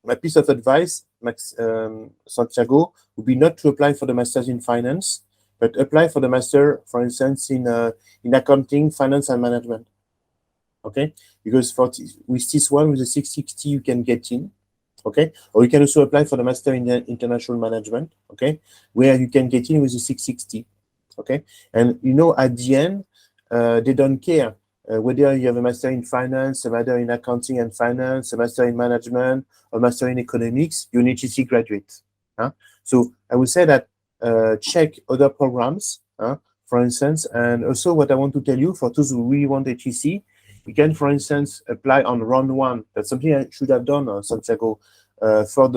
my piece of advice, Santiago, would be not to apply for the masters in finance, but apply for the master, for instance, in accounting, finance, and management. Okay, because with this one, with the 660, you can get in. Okay, or you can also apply for the master in international management. Okay, where you can get in with the 660. Okay, and at the end, they don't care whether you have a master in finance, a master in accounting and finance, a master in management, or a master in economics. You're an HEC graduate. So I would say that check other programs, for instance, and also what I want to tell you for those who really want HEC, you can, for instance, apply on round 1. That's something I should have done, Santiago, for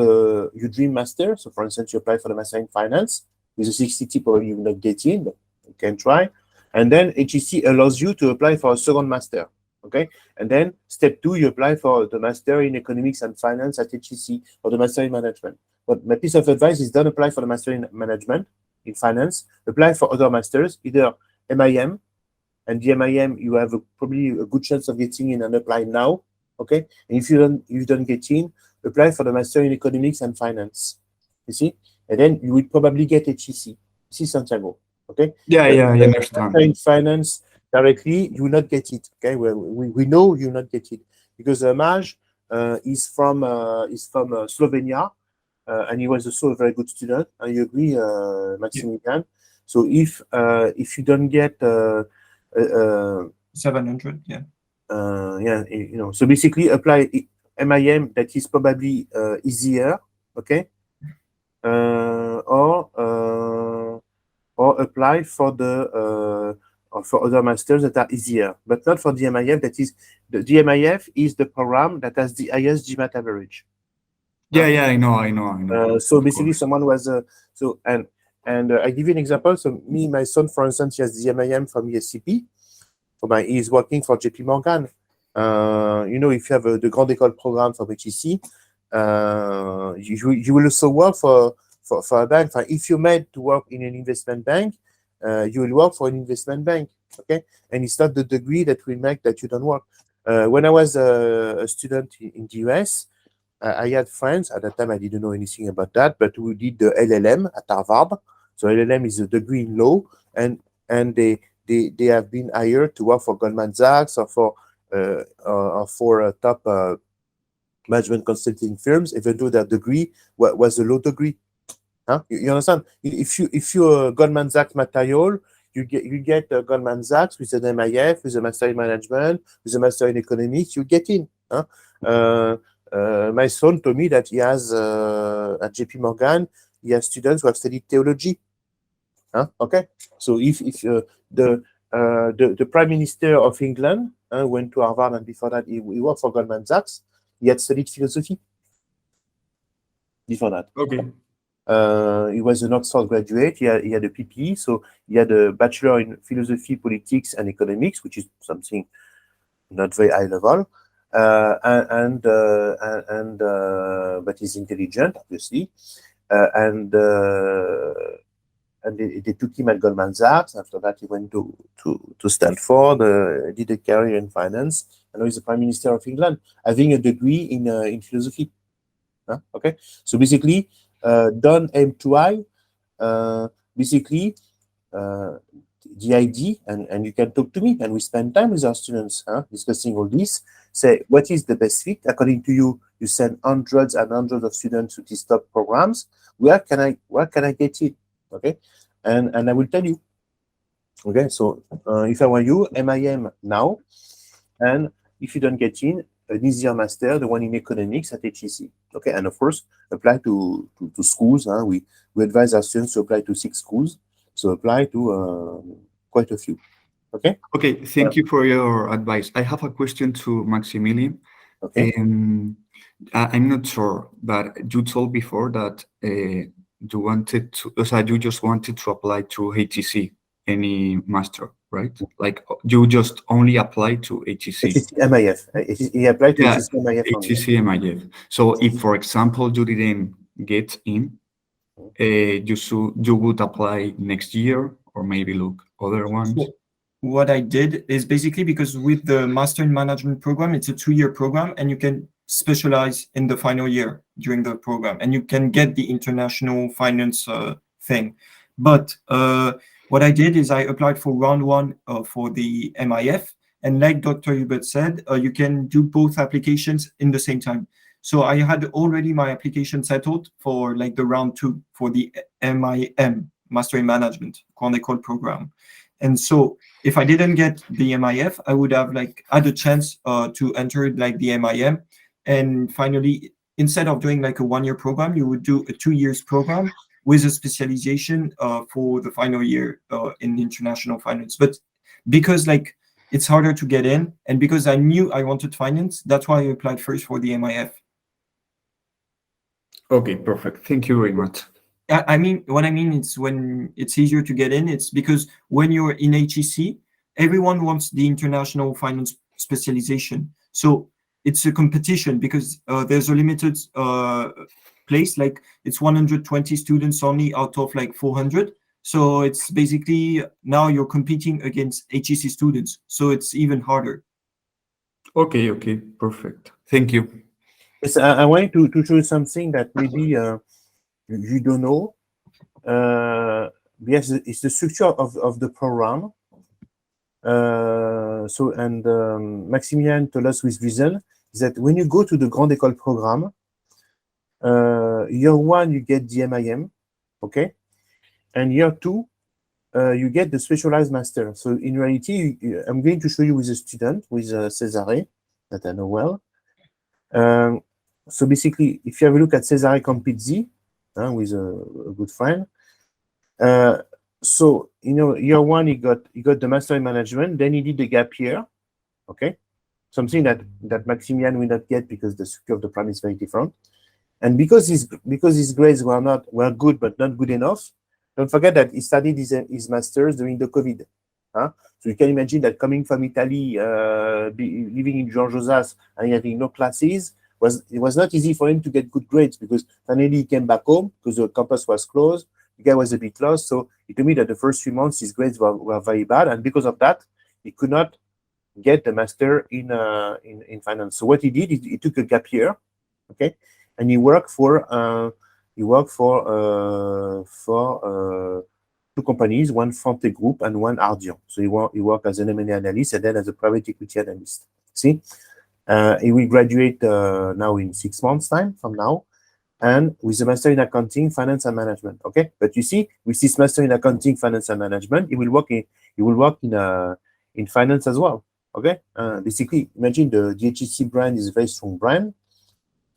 your dream master. So, for instance, you apply for the master in finance with a 660, probably you will not get in, but you can try. And then HEC allows you to apply for a second master. Okay, and then step 2, you apply for the master in economics and finance at HEC or the master in management. But my piece of advice is don't apply for the master in management, in finance. Apply for other masters, either MIM, and the MIM you have probably a good chance of getting in and apply now. Okay, and if you don't get in, apply for the master in economics and finance. You see, and then you will probably get HEC. See, Santiago. Okay. Yeah, But, I understand. master in finance directly, you will not get it. Okay, well, we know you will not get it because Maj is from Slovenia, and he was also a very good student. And you agree, Maximilian? Yeah. So if you don't get 700, yeah. So basically apply MIM, that is probably easier, okay, or apply for the for other masters that are easier, but not for DMIF. That is, the DMIF is the program that has the highest GMAT average. Yeah, I know. So basically, someone was and I give you an example. So my son, for instance, he has the MIM from ESCP. He's working for JP Morgan. If you have the Grande École program from HEC, you will also work for a bank. If you're made to work in an investment bank, you will work for an investment bank. Okay, and it's not the degree that will make that you don't work. When I was a student in the US, I had friends at that time. I didn't know anything about that, but we did the LLM at Harvard. So LLM is a degree in law, and they have been hired to work for Goldman Sachs or for top management consulting firms, even though their degree was a law degree. You understand? If you're a Goldman Sachs material, you get Goldman Sachs with an MIF, with a master in management, with a master in economics, you get in. My son told me that he has at JP Morgan, he has students who have studied theology. Okay, so if the Prime Minister of England went to Harvard, and before that he worked for Goldman Sachs, he had studied philosophy before that. Okay. He was an Oxford graduate. He had a PPE, so he had a bachelor in philosophy, politics, and economics, which is something not very high level. But he's intelligent, obviously. And they took him at Goldman Sachs. After that, he went to Stanford, did a career in finance, and now he's the Prime Minister of England, having a degree in philosophy. Okay, so basically, don't aim too high. Basically, the ID, and you can talk to me, and we spend time with our students discussing all this. Say, what is the best fit? According to you, you send hundreds and hundreds of students to these top programs. Where can I get it? Okay, and I will tell you. Okay, so if I were you, MIM now, and if you don't get in, an easier master, the one in economics at HEC. Okay, and of course, apply to schools. We advise our students to apply to 6 schools, so apply to quite a few. Okay. Okay, thank you for your advice. I have a question to Maximilian. Okay. I'm not sure, but you told before that you wanted to, you just wanted to apply to HEC, any master, right? Like you just only apply to HEC. HEC MIF. He applied to Yeah, HEC MIF. HEC MIF. So if, for example, you didn't get in, you would apply next year or maybe look other ones. So what I did is basically, because with the Master in Management program, it's a 2-year program, and you can specialize in the final year during the program, and you can get the international finance thing. But what I did is I applied for round 1 for the MIF, and like Dr. Hubert said, you can do both applications in the same time. So I had already my application settled for like the round 2 for the MIM, Master in Management, Grande École program. And so if I didn't get the MIF, I would have like had a chance to enter like the MIM. And finally, instead of doing like a 1-year program, you would do a 2 years program with a specialization for the final year in international finance. But because like it's harder to get in, and because I knew I wanted finance, that's why I applied first for the MIF. Okay, perfect. Thank you very much. I mean, what I mean is when it's easier to get in, it's because when you're in HEC, everyone wants the international finance specialization. So it's a competition because there's a limited place, like it's 120 students only out of like 400. So it's basically now you're competing against HEC students. So it's even harder. Okay, perfect. Thank you. Yes, I wanted to show you something that maybe you don't know. Yes, it's the structure of the program. Maximilian told us with reason is that when you go to the Grande École program, year 1 you get the MIM, okay, and year 2 you get the specialized master. So in reality, I'm going to show you with a student with Cesare that I know well. So basically, if you have a look at Cesare Campizzi, with a good friend, so year 1 he got the master in management, then he did the gap year, okay, something that Maximilian will not get because the structure of the program is very different, and because his grades were good but not good enough. Don't forget that he studied his masters during the COVID. So you can imagine that coming from Italy, living in Jean Josas and having no classes, it was not easy for him to get good grades, because finally he came back home because the campus was closed. The guy was a bit lost. So he told me that the first 3 months his grades were very bad, and because of that, he could not get the master in finance. So what he did, he took a gap year, okay, and he worked for 2 companies, one Fronte Group and one Ardian. So he worked as an M&A analyst and then as a private equity analyst. See, he will graduate now in 6 months' time from now, and with a master in accounting, finance and management. Okay, but you see, with this master in accounting, finance and management, he will work in finance as well. Okay, basically, imagine the HEC brand is a very strong brand,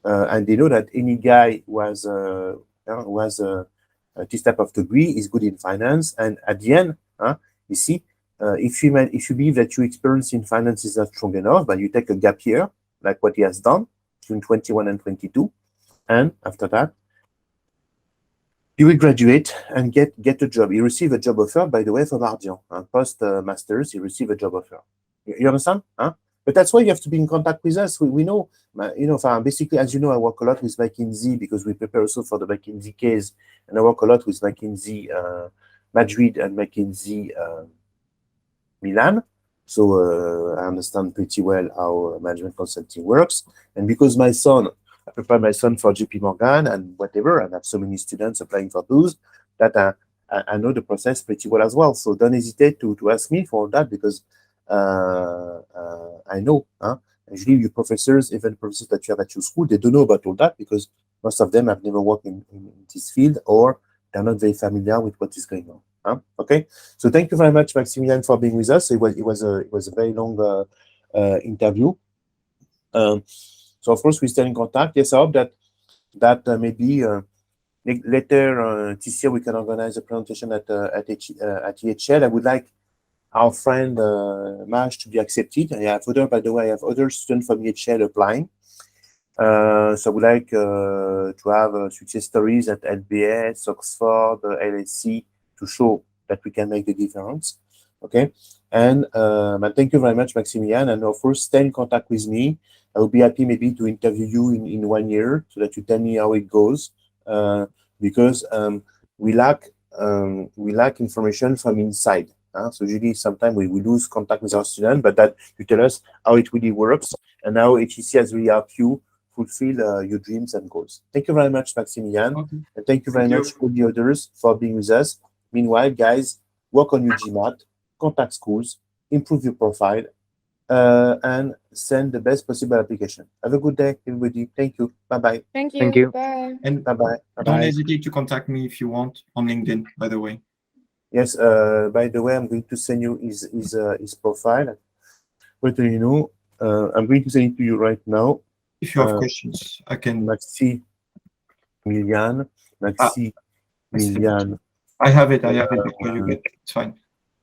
and they know that any guy who has this type of degree is good in finance. And at the end, you see, if you believe that your experience in finance is not strong enough, but you take a gap year, like what he has done between 21 and 22, and after that, you will graduate and get a job. You receive a job offer, by the way, from Ardian. Post masters, you receive a job offer. You understand? But that's why you have to be in contact with us. We know, basically, as you know, I work a lot with McKinsey because we prepare also for the McKinsey case, and I work a lot with McKinsey Madrid and McKinsey Milan. So I understand pretty well how management consulting works. And because I prepare my son for JP Morgan and whatever, and I have so many students applying for those, that I know the process pretty well as well. So don't hesitate to ask me for that, because I know, usually your professors, even professors that you have at your school, they don't know about all that, because most of them have never worked in this field, or they're not very familiar with what is going on. Okay, so thank you very much, Maximilian, for being with us. It was a very long interview, So of course we stay in contact. Yes, I hope that maybe later this year we can organize a presentation at EHL. I would like our friend Maj to be accepted. By the way, I have other students from EHL applying. So I would like to have success stories at LBS, Oxford, LSE to show that we can make the difference. Okay, and thank you very much, Maximilian, and of course stay in contact with me. I will be happy maybe to interview you in 1 year so that you tell me how it goes, because we lack information from inside. So usually sometimes we lose contact with our students, but that you tell us how it really works and how HEC has really helped you fulfill your dreams and goals. Thank you very much, Maximilian, and thank you very much all the others for being with us. Meanwhile, guys, work on your GMAT, contact schools, improve your profile, and send the best possible application. Have a good day, everybody. Thank you. Bye-bye. Thank you. Thank you. Bye. And Bye-bye. don't Bye-bye. hesitate to contact me if you want on LinkedIn, by the way. Yes, by the way, I'm going to send you his profile. What do you know? I'm going to send it to you right now. If you have questions, I can. Maximilian. I have it. Before you get it's fine.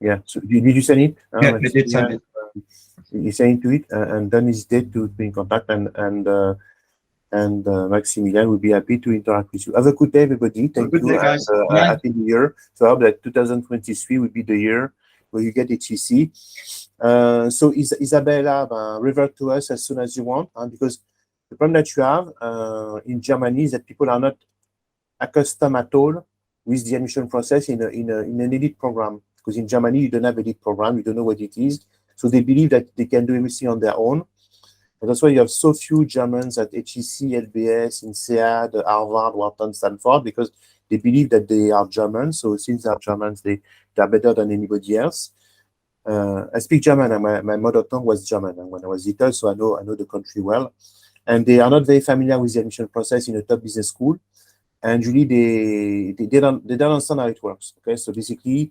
Yeah. So did you send it? Yeah, I did send it. You send it to it, and don't hesitate to be in contact, and Maximilian will be happy to interact with you. Have a good day, everybody. Thank Good you, day, guys. and Bye. happy New Year. So I hope that 2023 will be the year where you get HEC. So Isabella, revert to us as soon as you want, because the problem that you have in Germany is that people are not accustomed at all with the admission process in an elite program. Because in Germany, you don't have elite program, you don't know what it is. So they believe that they can do everything on their own. And that's why you have so few Germans at HEC, LBS, INSEAD, Harvard, Wharton, Stanford, because they believe that they are Germans. So since they are Germans, they are better than anybody else. I speak German, and my mother tongue was German when I was little, so I know the country well. And they are not very familiar with the admission process in a top business school. And usually they don't understand how it works. Okay, so basically,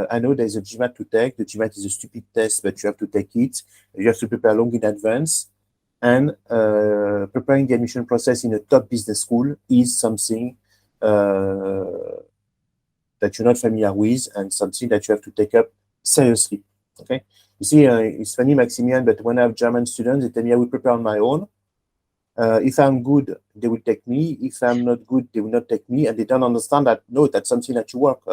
I know there's a GMAT to take. The GMAT is a stupid test, but you have to take it. You have to prepare long in advance. And preparing the admission process in a top business school is something that you're not familiar with, and something that you have to take up seriously. Okay, you see, it's funny, Maximilian, but when I have German students, they tell me I will prepare on my own. If I'm good, they will take me. If I'm not good, they will not take me. And they don't understand that, no, that's something that you work.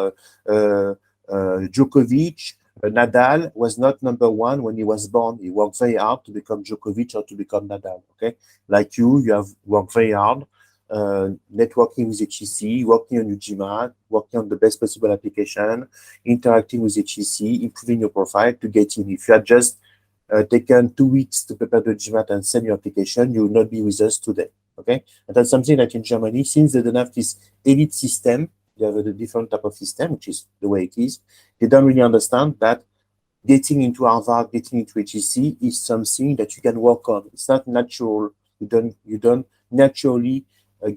Djokovic, Nadal was not number one when he was born. He worked very hard to become Djokovic or to become Nadal. Okay, like you have worked very hard, networking with HEC, working on your GMAT, working on the best possible application, interacting with HEC, improving your profile to get in. If you had just taken 2 weeks to prepare the GMAT and send your application, you will not be with us today. Okay, and that's something that in Germany, since they don't have this elite system, they have a different type of system, which is the way it is. They don't really understand that getting into Harvard, getting into HEC is something that you can work on. It's not natural. You don't naturally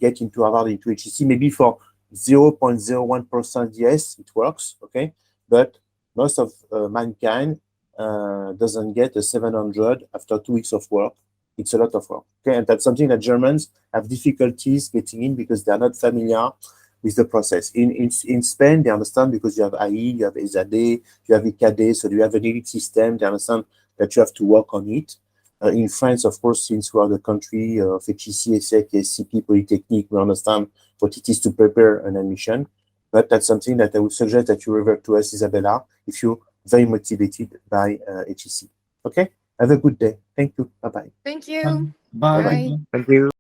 get into Harvard, into HEC. Maybe for 0.01%, yes, it works. Okay, but most of mankind doesn't get a 700 after 2 weeks of work. It's a lot of work. Okay, and that's something that Germans have difficulties getting in because they are not familiar with the process. In Spain, they understand because you have AI, you have ESADE, you have ICADE, so you have an elite system. They understand that you have to work on it. In France, of course, since we are the country of HEC, ESSEC, SCP, Polytechnic, we understand what it is to prepare an admission. But that's something that I would suggest that you revert to us, Isabella, if you're very motivated by HEC. Okay? Have a good day. Thank you. Bye-bye. Thank you. Bye. Bye. Thank you.